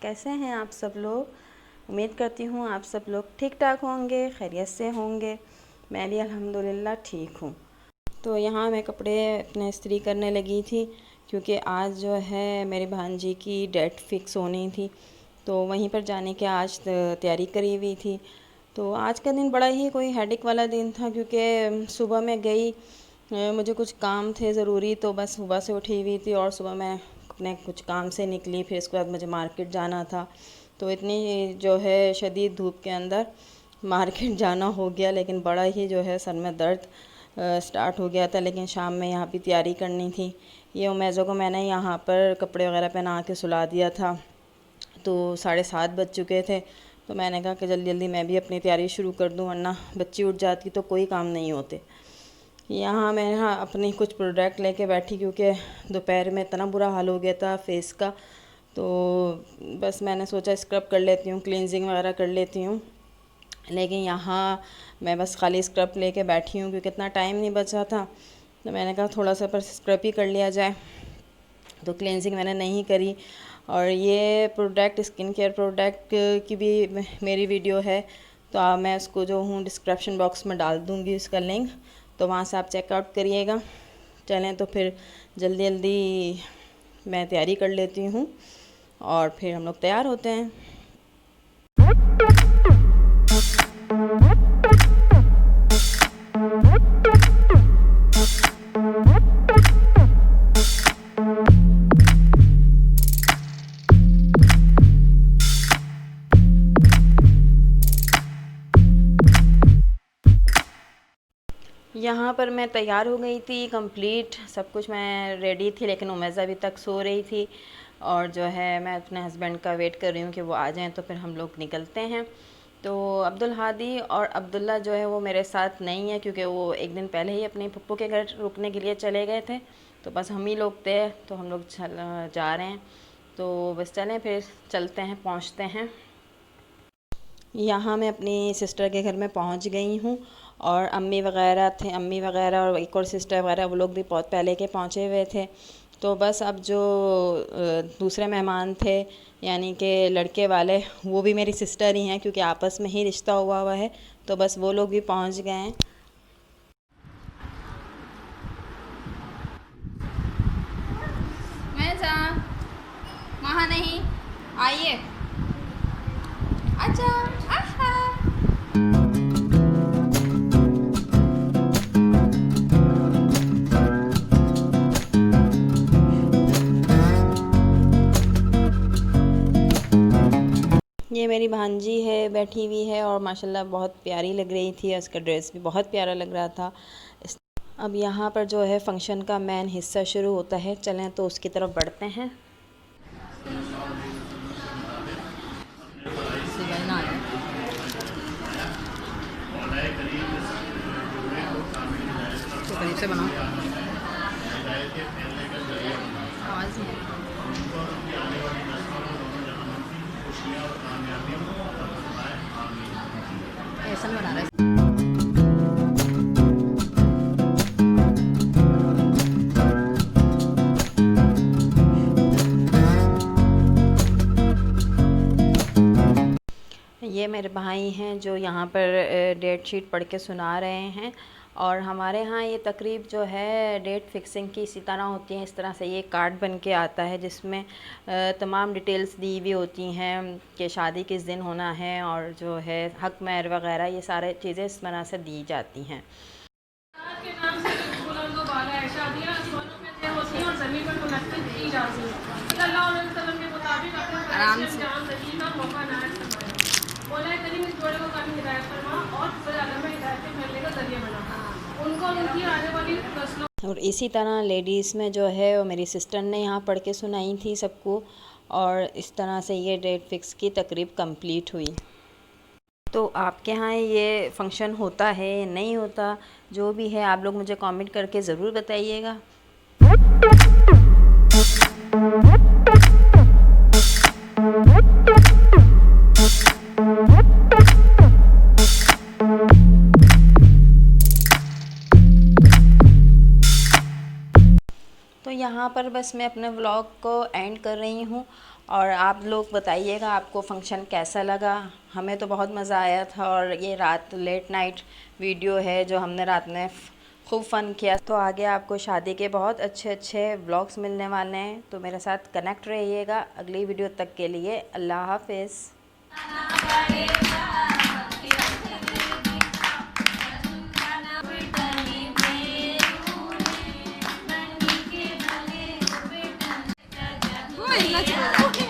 कैसे हैं आप सब लोग। उम्मीद करती हूँ आप सब लोग ठीक ठाक होंगे, खैरियत से होंगे। मैं भी अल्हम्दुलिल्लाह ठीक हूँ। तो यहाँ मैं कपड़े अपने इस्त्री करने लगी थी, क्योंकि आज जो है मेरी भांजी की डेट फिक्स होनी थी, तो वहीं पर जाने की आज तैयारी करी हुई थी। तो आज का दिन बड़ा ही कोई हेडेक वाला दिन था, क्योंकि सुबह मैं गई, मुझे कुछ काम थे ज़रूरी, तो बस सुबह से उठी हुई थी और सुबह मैं अपने कुछ काम से निकली। फिर उसके बाद मुझे मार्केट जाना था, तो इतनी जो है शदीद धूप के अंदर मार्केट जाना हो गया। लेकिन बड़ा ही जो है सर में दर्द स्टार्ट हो गया था। लेकिन शाम में यहाँ भी तैयारी करनी थी। ये उमेज़ों को मैंने यहाँ पर कपड़े वगैरह पहना के सुला दिया था, तो 7:30 बज चुके थे। तो मैंने कहा कि जल्दी जल्दी मैं भी अपनी तैयारी शुरू कर दूँ, वरना बच्ची उठ जाती तो कोई काम नहीं होते। यहाँ मैं अपनी कुछ प्रोडक्ट लेके बैठी, क्योंकि दोपहर में इतना बुरा हाल हो गया था फेस का। तो बस मैंने सोचा स्क्रब कर लेती हूँ, क्लींजिंग वगैरह कर लेती हूँ। लेकिन यहाँ मैं बस खाली स्क्रब लेके बैठी हूँ, क्योंकि इतना टाइम नहीं बचा था। तो मैंने कहा थोड़ा सा पर स्क्रब ही कर लिया जाए, तो क्लींजिंग मैंने नहीं करी। और ये प्रोडक्ट स्किन केयर प्रोडक्ट की भी मेरी वीडियो है, तो मैं उसको जो हूँ डिस्क्रिप्शन बॉक्स में डाल दूँगी उसका लिंक, तो वहाँ से आप चेकआउट करिएगा। चलें तो फिर जल्दी जल्दी मैं तैयारी कर लेती हूँ और फिर हम लोग तैयार होते हैं। यहाँ पर मैं तैयार हो गई थी कंप्लीट, सब कुछ मैं रेडी थी, लेकिन उमेज़ा अभी तक सो रही थी। और जो है मैं अपने हस्बैंड का वेट कर रही हूँ कि वो आ जाएं, तो फिर हम लोग निकलते हैं। तो अब्दुल हादी और अब्दुल्ला जो है वो मेरे साथ नहीं है, क्योंकि वो एक दिन पहले ही अपने पप्पू के घर रुकने के लिए चले गए थे। तो बस हम ही लोग थे, तो हम लोग जा रहे हैं। तो बस चलें फिर चलते हैं, पहुँचते हैं। यहाँ मैं अपनी सिस्टर के घर में पहुँच गई हूँ, और अम्मी वगैरह और एक और सिस्टर वगैरह, वो लोग भी बहुत पहले के पहुँचे हुए थे। तो बस अब जो दूसरे मेहमान थे, यानी कि लड़के वाले, वो भी मेरी सिस्टर ही हैं, क्योंकि आपस में ही रिश्ता हुआ है। तो बस वो लोग भी पहुँच गए हैं। वहाँ नहीं, आइए। अच्छा, आहा। ये मेरी भांजी है, बैठी हुई है, और माशाल्लाह बहुत प्यारी लग रही थी। उसका ड्रेस भी बहुत प्यारा लग रहा था। अब यहाँ पर जो है फंक्शन का मेन हिस्सा शुरू होता है। चलें तो उसकी तरफ बढ़ते हैं। करीब से बनाओ, आवाज़ नहीं ऐसा बना रहा है। ये मेरे भाई हैं जो यहाँ पर डेट शीट पढ़ के सुना रहे हैं। और हमारे यहाँ ये तकरीब जो है डेट फिक्सिंग की इसी तरह होती है। इस तरह से ये कार्ड बन के आता है, जिसमें तमाम डिटेल्स दी हुई होती हैं कि शादी किस दिन होना है, और जो है हक महर वगैरह, ये सारे चीज़ें इस तरह से दी जाती हैं। आराम से। और इसी तरह लेडीज़ में जो है वो मेरी सिस्टर ने यहाँ पढ़ के सुनाई थी सबको, और इस तरह से ये डेट फिक्स की तकरीब कंप्लीट हुई। तो आपके यहाँ ये फ़ंक्शन होता है नहीं होता, जो भी है आप लोग मुझे कमेंट करके ज़रूर बताइएगा। तो यहाँ पर बस मैं अपने व्लॉग को एंड कर रही हूँ, और आप लोग बताइएगा आपको फ़ंक्शन कैसा लगा। हमें तो बहुत मज़ा आया था और ये रात लेट नाइट वीडियो है जो हमने रात में खूब फ़न किया। तो आगे आपको शादी के बहुत अच्छे अच्छे व्लॉग्स मिलने वाले हैं, तो मेरे साथ कनेक्ट रहिएगा। अगली वीडियो तक के लिए अल्लाह हाफ़िज़। वो इतना